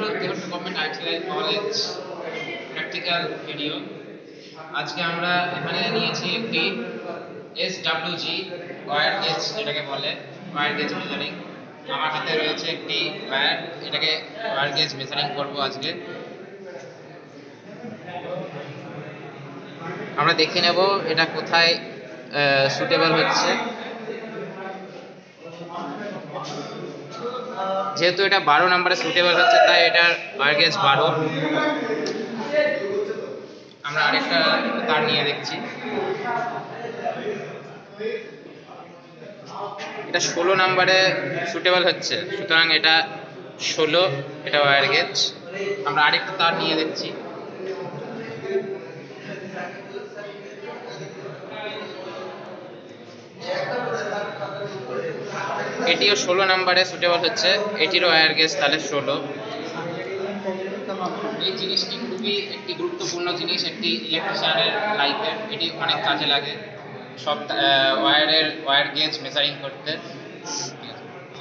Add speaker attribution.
Speaker 1: Government ITI college practical video. আজকে আমরা এখানে নিয়েছি একটি এসডব্লিউজি ওয়্যার গেজ, যেটাকে বলে ওয়্যার গেজ মেজারিং। আমার হাতে রয়েছে একটি ওয়্যার, এটাকে ওয়্যার গেজ মেজারিং করব আজকে। আমরা দেখে নেব এটা কোথায় সুটেবল হচ্ছে। যেহেতু এটা 12 নম্বরে সুটেবল হচ্ছে, তাই এটার ওয়্যার গেজ 12। আমরা আরেকটা তার নিয়ে দেখছি, এটা 16 নম্বরে সুটেবল হচ্ছে, সুতরাং এটা 16, এটা ওয়্যার গেজ। আমরা আরেকটা তার নিয়ে দেখছি, এটিও 16 নম্বরে সুটেবল হচ্ছে, এটিরও ওয়্যার গেজ তাহলে 16। এই জিনিসটি খুবই একটি গুরুত্বপূর্ণ জিনিস একটি ইলেকট্রিশিয়ানের লাইফে, এটি অনেক কাজে লাগে সব ওয়্যার গেজ মেজারিং করতে।